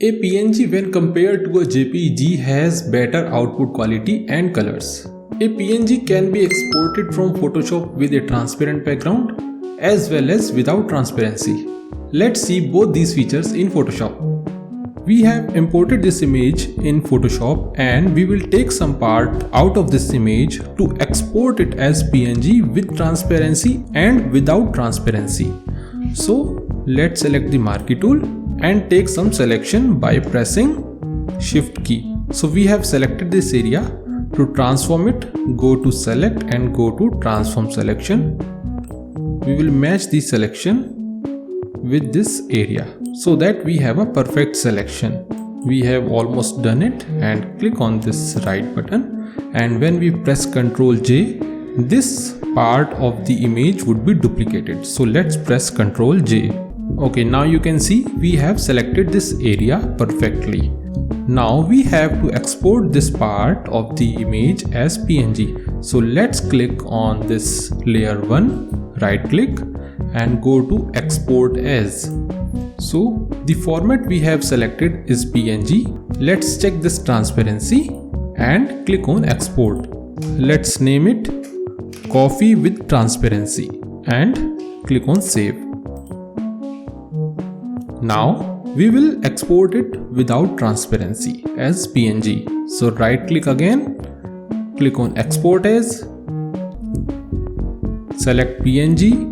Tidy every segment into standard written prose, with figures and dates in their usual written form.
A PNG when compared to a JPG has better output quality and colors. A PNG can be exported from Photoshop with a transparent background as well as without transparency. Let's see both these features in Photoshop. We have imported this image in Photoshop and we will take some part out of this image to export it as PNG with transparency and without transparency. So let's select the marquee tool and take some selection by pressing Shift key. So we have selected this area. To transform it, go to select and go to transform selection. We will match the selection with this area so that we have a perfect selection. We have almost done it, and click on this right button, and when we press Ctrl J, this part of the image would be duplicated. So let's press Ctrl J. Okay, now you can see we have selected this area perfectly. Now we have to export this part of the image as PNG. So let's click on this layer 1, right click and go to export as. So the format we have selected is PNG. Let's check this transparency and click on export. Let's name it coffee with transparency and click on save. Now we will export it without transparency as PNG. So right click again, click on export as, select PNG.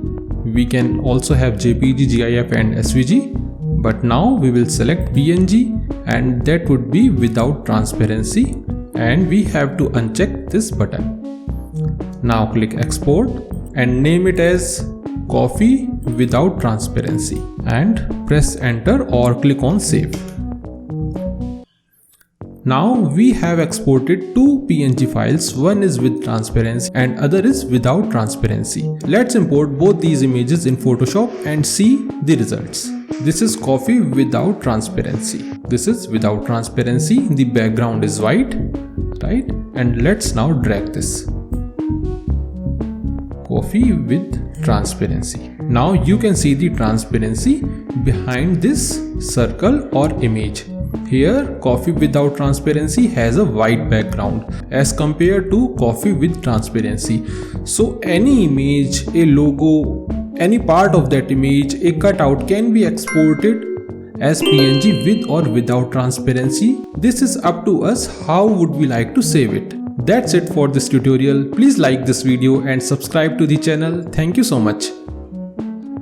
We can also have JPG, GIF and SVG, but now we will select PNG and that would be without transparency, and we have to uncheck this button. Now click export and name it as coffee without transparency and press enter or click on save. Now we have exported two PNG files, one is with transparency and other is without transparency. Let's import both these images in Photoshop and see the results. This is coffee without transparency. This is without transparency. The background is white, right? And let's now drag this. Coffee with transparency. Now you can see the transparency behind this circle or image. Here coffee without transparency has a white background as compared to coffee with transparency. So any image, a logo, any part of that image, a cutout can be exported as PNG with or without transparency. This is up to us how would we like to save it. That's it for this tutorial. Please like this video and subscribe to the channel. Thank you so much.